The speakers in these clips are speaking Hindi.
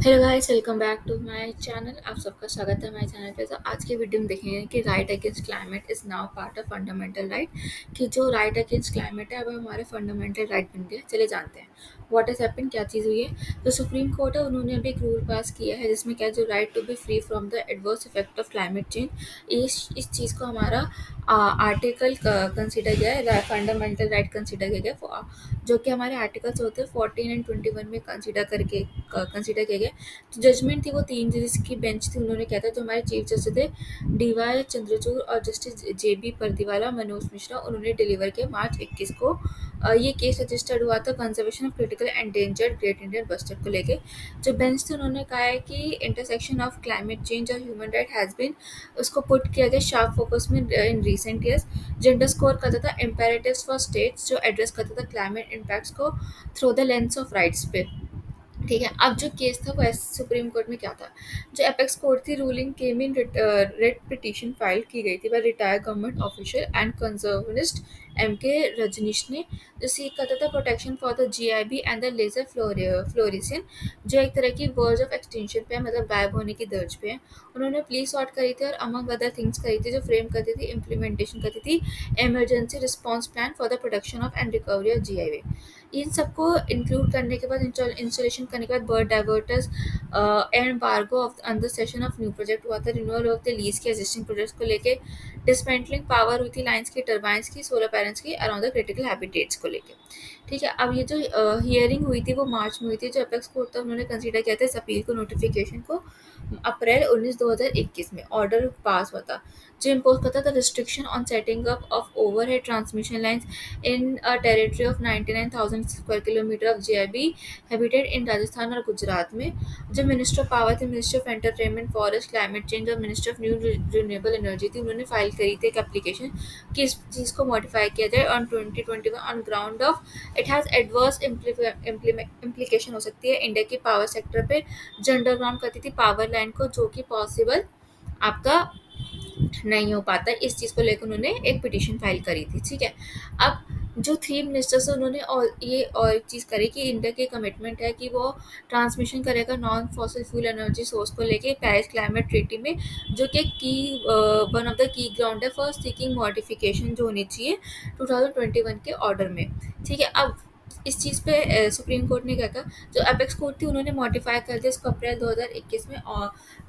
Hello guys, welcome back to my channel. आप सबका स्वागत है हमारे चैनल पे। तो आज की वीडियो में देखेंगे कि right against climate is now part of fundamental right, कि जो राइट अगेंस्ट क्लाइमेट है अब हमारे फंडामेंटल राइट बन गया। चले जानते हैं व्हाट इज हैपन, क्या चीज़ हुई है। तो सुप्रीम कोर्ट है, उन्होंने अभी एक रूल पास किया है जिसमें क्या जो right to be free from the adverse effect of climate change, इस चीज़ को हमारा आर्टिकल कंसिडर किया है, फंडामेंटल राइट कंसिडर किया गया, जो कि हमारे आर्टिकल्स होते हैं 14 एंड 21 में कंसिडर किया गया। जो जजमेंट थी वो 3 जजेस की बेंच थी, उन्होंने कहा था। तो हमारे चीफ जस्टिस थे डीवाई चंद्रचूड़ और जस्टिस जेबी परदीवाला मनोज मिश्रा, उन्होंने डिलीवर किया मार्च 21 को। ये केस रजिस्टर्ड हुआ था conservation of critical endangered great Indian bustard को लेके। जो बेंच थी उन्होंने कहा है कि इंटरसेक्शन ऑफ क्लाइमेट चेंज और ह्यूमन राइट हैज़ बीन, उसको पुट किया गया शार्प फोकस में in recent years. Gender score करता था इम्पेरेटिव्स फॉर स्टेट्स, जो एड्रेस करता था क्लाइमेट इम्पैक्ट्स को through the lens of rights पे। ठीक है, अब जो केस था वो सुप्रीम कोर्ट में क्या था। जो एपेक्स कोर्ट थी, ruling came in writ petition file की गई थी by retired government official and conservationist M K Rajneesh ने, जो सीख करता था protection for the GIB and the lesser florican, जो एक तरह की वर्ज ऑफ एक्सटेंशन पे है, मतलब गायब होने की दर्ज पे है। उन्होंने प्लीज सॉर्ट करी थी और अमंग अदर थिंग्स करी थी, जो फ्रेम करती थी, इम्प्लीमेंटेशन करती थी emergency response plan for the production of and recovery of GIB. इन सबको इंक्लूड करने के बाद, इंस्टॉलेशन करने के बाद, bird diverters embargo of under session of new project हुआ था, रिन्यूअल ऑफ द लीज के एग्जिस्टिंग प्रोजेक्ट्स को लेके, डिसमेंटलिंग पावर हुई थी लाइन्स की, टर्बाइंस की, सोलर पैनल्स की अराउंड द क्रिटिकल हैबिटेट्स को लेके। ठीक है, अब ये जो हियरिंग हुई थी वो मार्च में हुई थी। जो अपेक्स कोर्ट था उन्होंने कंसीडर किया था इस अपील को, नोटिफिकेशन को अप्रैल 19 2021 में ऑर्डर पास हुआ था, जो इम्पोज करता था restriction on setting up of overhead transmission lines in a territory of 99,000 square kilometre of GIB habitat in Rajasthan और गुजरात में। जो मिनिस्टर ऑफ पावर थे, minister of entertainment, forest, climate change और minister of new renewable energy थी, उन्होंने फाइल करी थी एक एप्लीकेशन कि इस चीज़ को मॉडिफाई किया जाए on 2021 on ground of it has adverse implication हो सकती है इंडिया की पावर सेक्टर पे, जो अंडरग्राउंड करती थी पावर लाइन को, जो कि पॉसिबल आपका नहीं हो पाता। इस चीज़ को लेकर उन्होंने एक पिटीशन फाइल करी थी। ठीक है, अब जो 3 मिनिस्टर्स हैं उन्होंने और एक चीज़ करी कि इंडिया की कमिटमेंट है कि वो ट्रांसमिशन करेगा non fossil fuel energy source को लेके पेरिस क्लाइमेट ट्रीटी में, जो कि की one of the key ground है फॉर सीकिंग मॉडिफिकेशन जो होनी चाहिए 2021 के ऑर्डर में। ठीक है, अब इस चीज़ पे सुप्रीम कोर्ट ने क्या कहा, जो अपेक्स कोर्ट थी उन्होंने मॉडिफाई कर दिया इसको अप्रैल 2021 में,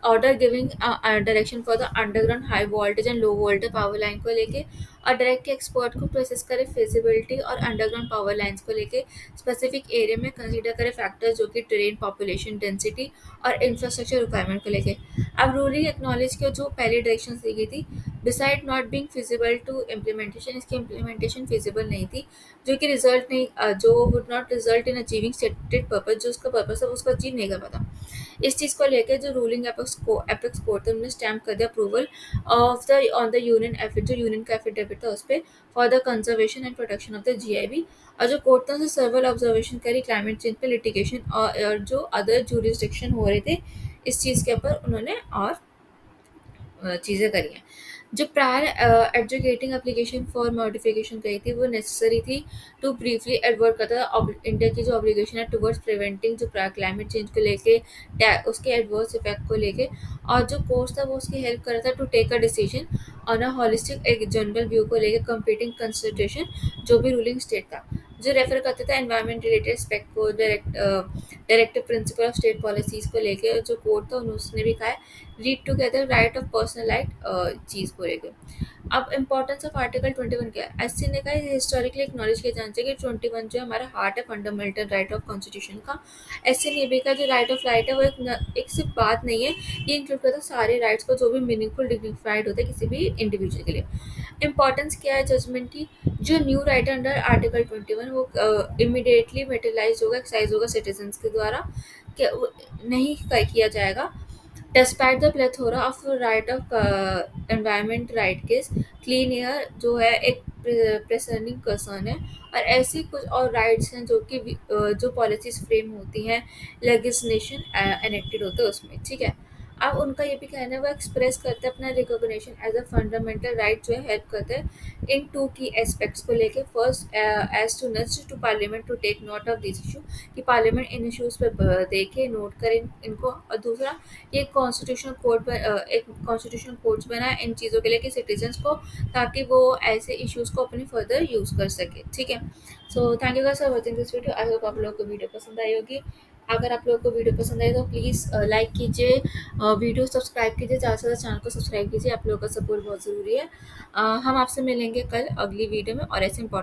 order giving direction for the underground high voltage and low voltage power line को लेके, और डायरेक्ट के एक्सपर्ट को प्रोसेस करे फिजिबिलिटी और अंडरग्राउंड पावर लाइन्स को लेके, स्पेसिफिक एरिया में कंसीडर करे फैक्टर्स जो कि टेरेन, पॉपुलेशन डेंसिटी और इंफ्रास्ट्रक्चर रिक्वायरमेंट को लेके। अब रूलिंग एक्नॉलेज किया जो पहली डायरेक्शन दी गई थी, decide not being feasible to implementation, इसकी इम्प्लीमेंटेशन फिजिबल नहीं थी, जो कि रिजल्ट नहीं, जो would not result in achieving stated purpose, जो उसका पर्पस है उसको अचीव नहीं कर पाता। इस चीज़ को लेकर जो रूलिंग एपेक्स कोर्ट है उन्होंने स्टैम्प कर दिया approval of the on the union aphid, जो यूनियन का एफिडेविट था उस पर, for the conservation and protection of the GIB. और जो कोर्ट था सर्वल ऑब्जर्वेशन करी क्लाइमेट चेंज पे लिटिगेशन और जो अदर जुरिस्डिक्शन हो रहे थे इस चीज़ के ऊपर, उन्होंने और चीज़ें करी हैं। जो prior adjudicating application for modification कही थी वो नेसेसरी थी टू ब्रीफली एडवर्ट करता था इंडिया की जो ऑब्लिगेशन है टुवर्ड्स प्रिवेंटिंग जो क्लाइमेट चेंज को लेके, उसके एडवर्स इफेक्ट को लेके, और जो कोर्स था वो उसकी हेल्प कर रहा था to take a decision on a holistic एक जनरल व्यू को लेके, कंपीटिंग कंसिडरेशन जो भी रूलिंग स्टेट था, जो रेफर करता था एनवायरमेंट रिलेटेड एस्पेक्ट को, directive principle of state policies को लेके। जो कोर्ट था उसने भी कहा है read together right of personal right चीज़ को लेकर। अब इंपॉर्टेंस ऑफ आर्टिकल 21 क्या है, एससी ने कहा हिस्टोरिकली एक्नॉलेज किया जाना चाहिए कि 21 जो है हमारा हार्ट है फंडामेंटल राइट ऑफ कॉन्स्टिट्यूशन का। एससी ने भी कहा जो राइट ऑफ राइट है वो एक सिर्फ बात नहीं है, ये इंक्लूड करता है सारे राइट्स को जो भी मीनिंगफुल डिग्निफाइड होता है किसी भी इंडिविजुअल के लिए। इंपॉर्टेंस क्या है जजमेंट की, जो न्यू राइट अंडर आर्टिकल 21 वो इमिडिएटली मेटेलाइज होगा, एक्साइज होगा सिटीजन्स के द्वारा, नहीं किया जाएगा। Despite the plethora of right of environment right case, clean air जो है एक प्रेसनिंग कंसर्न है, और ऐसी कुछ और राइट्स हैं जो कि जो पॉलिसीज फ्रेम होती हैं लेगिस्लेशन एनेक्टेड होता है उसमें। ठीक है, अब उनका ये भी कहना है वो एक्सप्रेस करते हैं अपना recognition as a fundamental right जो है हेल्प करते हैं इन टू की एस्पेक्ट्स को लेके। First as to next to parliament to take note of this issue कि पार्लियामेंट इन इश्यूज पे देखे नोट करें इनको। और दूसरा ये कॉन्स्टिट्यूशनल कोड एक कॉन्स्टिट्यूशनल कोड्स बनाए इन चीज़ों के लिए कि सिटीजन्स को, ताकि वो ऐसे इश्यूज़ को अपनी फर्दर यूज़ कर सके। ठीक है, so thank you guys for watching this video. I hope आप लोगों को वीडियो पसंद आई होगी। अगर आप लोगों को वीडियो पसंद आए तो प्लीज़ लाइक कीजिए, वीडियो सब्सक्राइब कीजिए, ज़्यादा से ज़्यादा चैनल को सब्सक्राइब कीजिए। आप लोगों का सपोर्ट बहुत ज़रूरी है। हम आपसे मिलेंगे कल अगली वीडियो में और ऐसे इंपॉर्टेंट